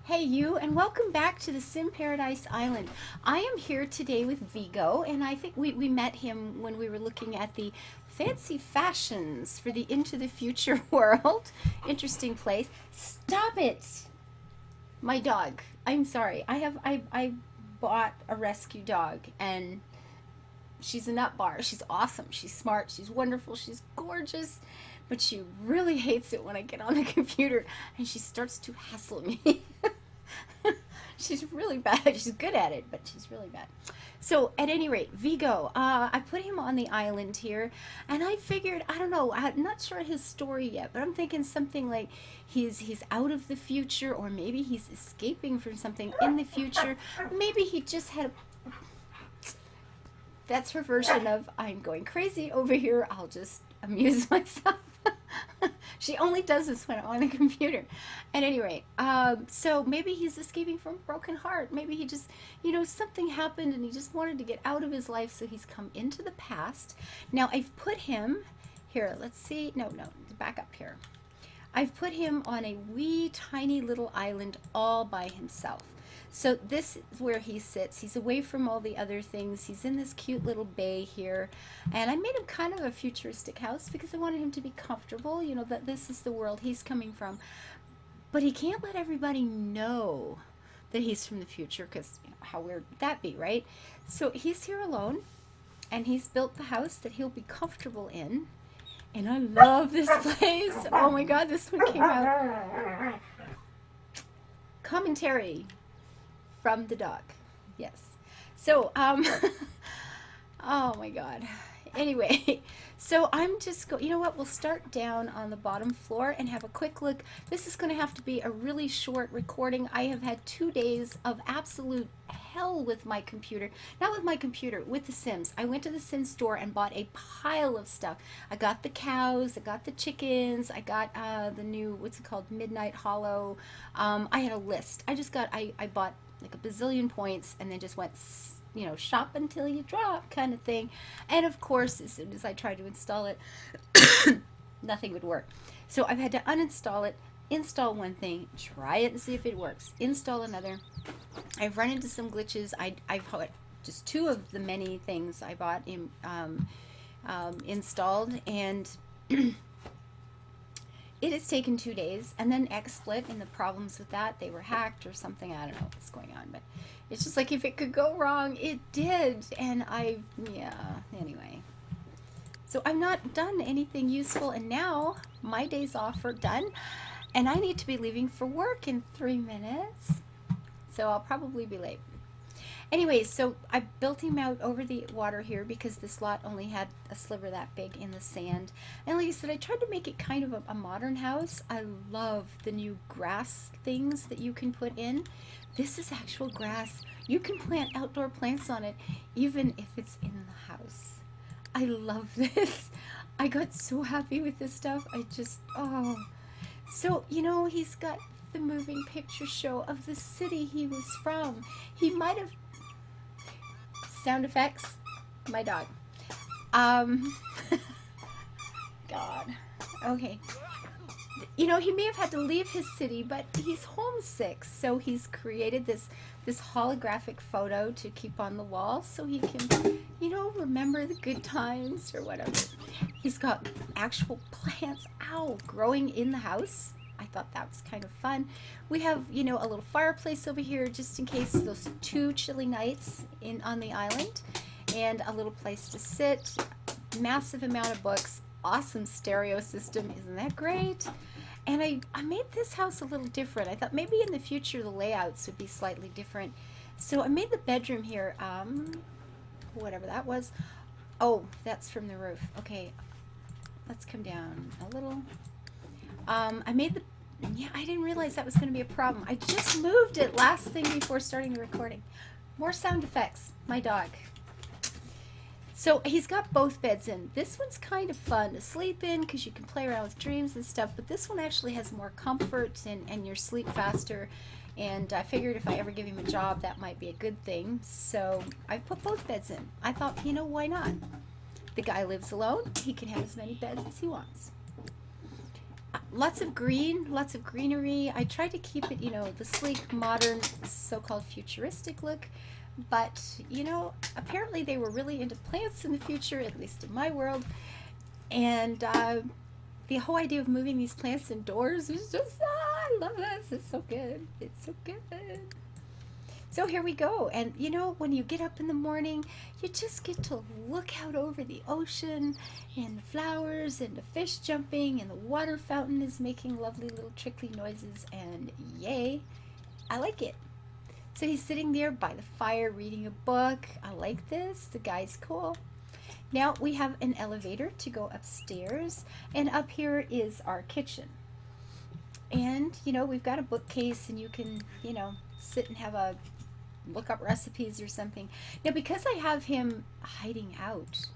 Hey you, and welcome back to the Sim Paradise Island. I am here today with Vigo, and I think we met him when we were looking at the fancy fashions for the Into the Future world. Interesting place. Stop it! My dog. I'm sorry. I bought a rescue dog, and she's a nut bar. She's awesome. She's smart. She's wonderful. She's gorgeous. But she really hates it when I get on the computer and she starts to hassle me. She's really bad. She's good at it, but she's really bad. So, at any rate, Vigo, I put him on the island here, and I figured, I don't know, I'm not sure his story yet, but I'm thinking something like he's out of the future, or maybe he's escaping from something in the future. Maybe he just had a that's her version of I'm going crazy over here. I'll just amuse myself. She only does this when I'm on a computer. At any rate, so maybe he's escaping from a broken heart. Maybe he just, something happened and he just wanted to get out of his life, so he's come into the past. Now I've put him here. Let's see. No, back up here. I've put him on a wee tiny little island all by himself. So this is where he sits. He's away from all the other things. He's in this cute little bay here. And I made him kind of a futuristic house because I wanted him to be comfortable, that this is the world he's coming from. But he can't let everybody know that he's from the future because how weird would that be, right? So he's here alone and he's built the house that he'll be comfortable in. And I love this place. Oh my God, this one came out. Commentary from the dog. Yes. So, oh my God. Anyway, so I'm just you know what? We'll start down on the bottom floor and have a quick look. This is going to have to be a really short recording. I have had 2 days of absolute hell with my computer. Not with my computer, with the Sims. I went to the Sims store and bought a pile of stuff. I got the cows, I got the chickens, I got the new, what's it called, Midnight Hollow. I had a list. I bought like a bazillion points and then just went shop until you drop kind of thing. And of course, as soon as I tried to install it, nothing would work. So I've had to uninstall it, install one thing, try it and see if it works, install another. I've run into some glitches. I've had just 2 of the many things I bought installed, and it has taken 2 days, and then XSplit and the problems with that, they were hacked or something. I don't know what's going on, but it's just like if it could go wrong, it did. And anyway. So I've not done anything useful, and now my days off are done, and I need to be leaving for work in 3 minutes. So I'll probably be late. Anyway, so I built him out over the water here because this lot only had a sliver that big in the sand. And like I said, I tried to make it kind of a modern house. I love the new grass things that you can put in. This is actual grass. You can plant outdoor plants on it, even if it's in the house. I love this. I got so happy with this stuff. Oh. So, he's got the moving picture show of the city he was from. He might have sound effects. My dog. God. Okay. He may have had to leave his city, but he's homesick, so he's created this holographic photo to keep on the wall so he can, remember the good times or whatever. He's got actual plants, growing in the house. I thought that was kind of fun. We have, a little fireplace over here just in case those 2 chilly nights on the island, and a little place to sit. Massive amount of books. Awesome stereo system. Isn't that great? And I made this house a little different. I thought maybe in the future the layouts would be slightly different. So I made the bedroom here, whatever that was. Oh, that's from the roof. Okay, let's come down a little. I didn't realize that was going to be a problem. I just moved it last thing before starting the recording. More sound effects. My dog. So he's got both beds in. This one's kind of fun to sleep in because you can play around with dreams and stuff, but this one actually has more comfort and you sleep faster. And I figured if I ever give him a job, that might be a good thing. So I put both beds in. I thought, why not? The guy lives alone. He can have as many beds as he wants. Lots of green, lots of greenery. I tried to keep it, the sleek, modern, so-called futuristic look. But, apparently they were really into plants in the future, at least in my world. And the whole idea of moving these plants indoors is just, I love this. It's so good. It's so good. So here we go. And when you get up in the morning, you just get to look out over the ocean and the flowers and the fish jumping and the water fountain is making lovely little trickly noises. And yay, I like it. So he's sitting there by the fire reading a book. I like this. The guy's cool. Now we have an elevator to go upstairs. And up here is our kitchen. And, we've got a bookcase and you can, sit and have a look up recipes or something. Now, because I have him hiding out,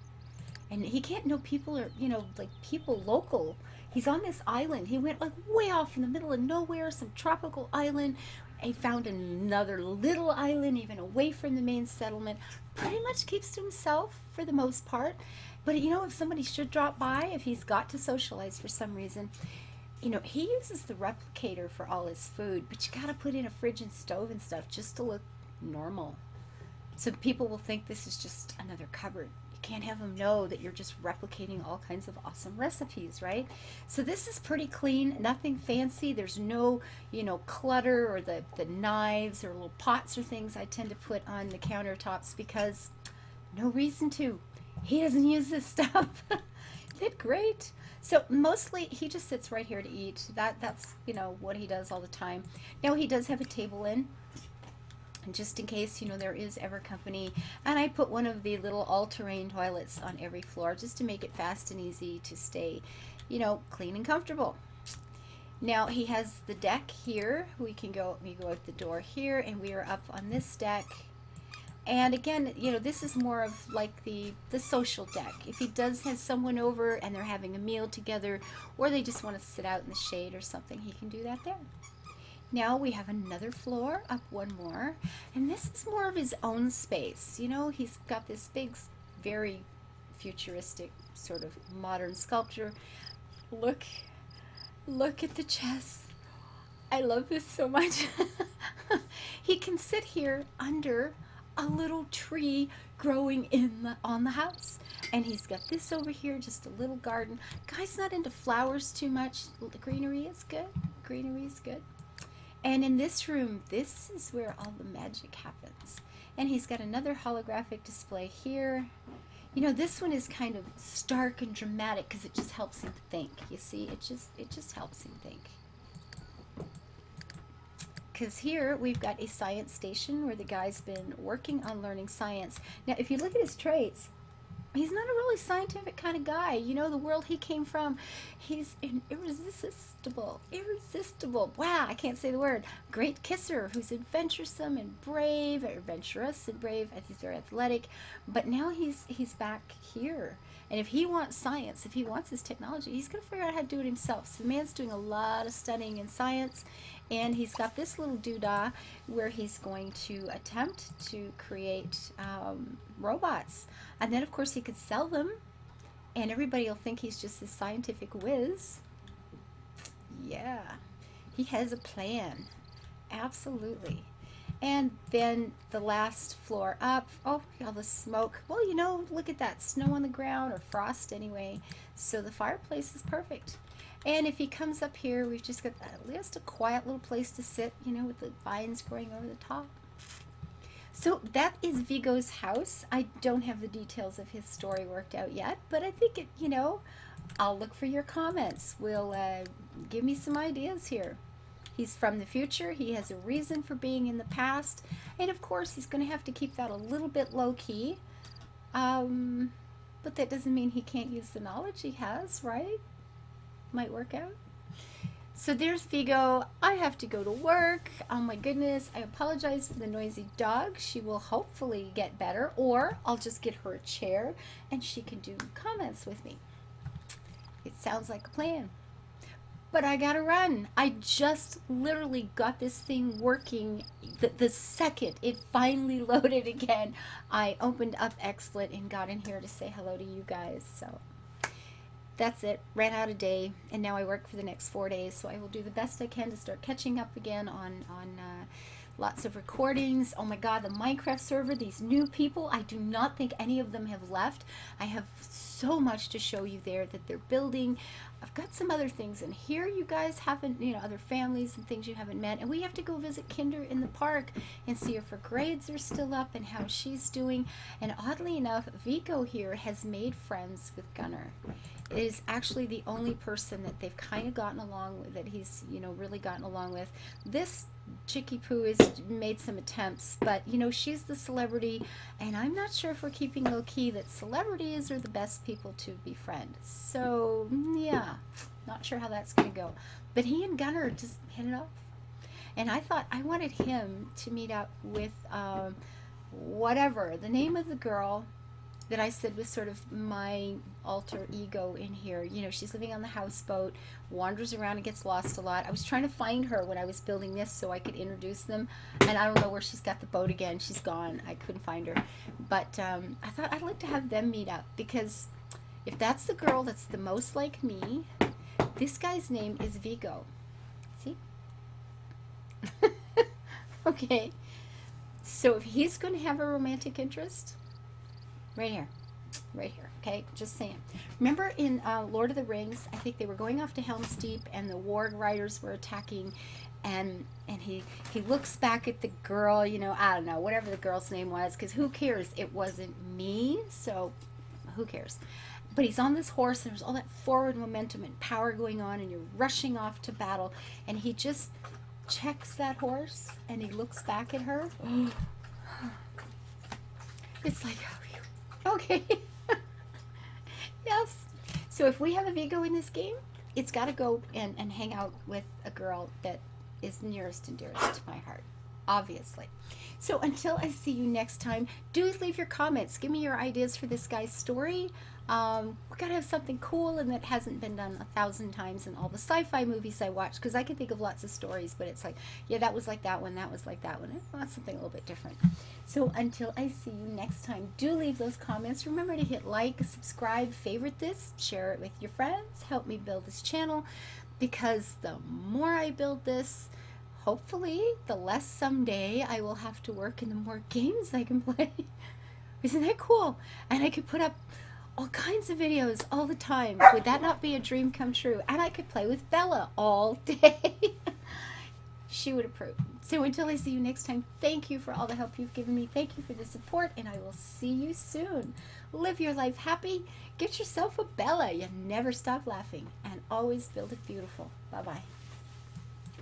and he can't know people or, like people local. He's on this island. He went like way off in the middle of nowhere, some tropical island. He found another little island, even away from the main settlement. Pretty much keeps to himself for the most part. But, if somebody should drop by, if he's got to socialize for some reason, he uses the replicator for all his food, but you gotta put in a fridge and stove and stuff just to look normal. So people will think this is just another cupboard. You can't have them know that you're just replicating all kinds of awesome recipes, right? So this is pretty clean, nothing fancy. There's no, clutter or the knives or little pots or things I tend to put on the countertops because no reason to. He doesn't use this stuff. Isn't it great? So mostly he just sits right here to eat. That's what he does all the time. Now he does have a table in, just in case there is ever company, and I put one of the little all-terrain toilets on every floor just to make it fast and easy to stay clean and comfortable. Now he has the deck here. We go out the door here, and we are up on this deck. And again, this is more of like the social deck. If he does have someone over and they're having a meal together, or they just want to sit out in the shade or something, he can do that there. Now we have another floor, up one more, and this is more of his own space. He's got this big, very futuristic sort of modern sculpture. Look at the chess. I love this so much. He can sit here under a little tree growing on the house, and he's got this over here, just a little garden. Guy's not into flowers too much. The greenery is good. Greenery is good. And in this room, this is where all the magic happens. And he's got another holographic display here. This one is kind of stark and dramatic because it just helps him think. You see, it just helps him think. Because here we've got a science station where the guy's been working on learning science. Now, if you look at his traits, he's not a really scientific kind of guy. The world he came from, he's an irresistible. Wow, I can't say the word. Great kisser who's adventuresome and brave, adventurous and brave, and he's very athletic. But now he's back here. And if he wants science, if he wants his technology, he's going to figure out how to do it himself. So the man's doing a lot of studying in science, and he's got this little doodah where he's going to attempt to create robots. And then, of course, he could sell them, and everybody will think he's just this scientific whiz. Yeah, he has a plan. Absolutely. And then the last floor up, oh, all the smoke. Well, look at that, snow on the ground, or frost anyway. So the fireplace is perfect. And if he comes up here, we've just got at least a quiet little place to sit, with the vines growing over the top. So that is Viggo's house. I don't have the details of his story worked out yet, but I think I'll look for your comments. Will give me some ideas here. He's from the future. He has a reason for being in the past. And of course, he's going to have to keep that a little bit low key. But that doesn't mean he can't use the knowledge he has, right? Might work out. So there's Viggo. I have to go to work. Oh my goodness. I apologize for the noisy dog. She will hopefully get better, or I'll just get her a chair and she can do comments with me. It sounds like a plan. But I gotta run. I just literally got this thing working the second it finally loaded again. I opened up XSplit and got in here to say hello to you guys. So that's it. Ran out a day, and now I work for the next 4 days. So I will do the best I can to start catching up again on lots of recordings. Oh my God, the Minecraft server. These new people. I do not think any of them have left. I have so much to show you there that they're building. I've got some other things in here you guys haven't, other families and things you haven't met. And we have to go visit Kinder in the park and see if her grades are still up and how she's doing. And oddly enough, Viggo here has made friends with Gunnar. It is actually the only person that they've kind of gotten along with, that he's, really gotten along with. This Chicky Poo has made some attempts, but she's the celebrity, and I'm not sure if we're keeping low key that celebrities are the best people to befriend. So yeah, not sure how that's gonna go. But he and Gunnar just hit it off, and I thought I wanted him to meet up with whatever the name of the girl that I said was sort of my alter ego in here. She's living on the houseboat, wanders around and gets lost a lot. I was trying to find her when I was building this so I could introduce them, and I don't know where she's got the boat again. She's gone. I couldn't find her. But I thought I'd like to have them meet up, because if that's the girl that's the most like me, this guy's name is Viggo. See? Okay. So if he's going to have a romantic interest, right here, okay, just saying. Remember in Lord of the Rings, I think they were going off to Helm's Deep and the warg riders were attacking, and he looks back at the girl, I don't know, whatever the girl's name was, because who cares, it wasn't me, so who cares. But he's on this horse, and there's all that forward momentum and power going on, and you're rushing off to battle, and he just checks that horse and he looks back at her. It's like, okay. Yes. So if we have a Viggo in this game, it's got to go and hang out with a girl that is nearest and dearest to my heart, obviously. So until I see you next time, do leave your comments. Give me your ideas for this guy's story. We gotta have something cool and that hasn't been done 1,000 times in all the sci-fi movies I watch, because I can think of lots of stories, but it's like, yeah, that was like that one, that was like that one. I want something a little bit different. So until I see you next time, do leave those comments. Remember to hit like, subscribe, favorite this, share it with your friends, help me build this channel, because the more I build this, hopefully the less someday I will have to work and the more games I can play. Isn't that cool? And I could put up all kinds of videos all the time. Would that not be a dream come true? And I could play with Bella all day. She would approve. So until I see you next time, thank you for all the help you've given me. Thank you for the support, and I will see you soon. Live your life happy. Get yourself a Bella. You never stop laughing, and always build it beautiful. Bye-bye.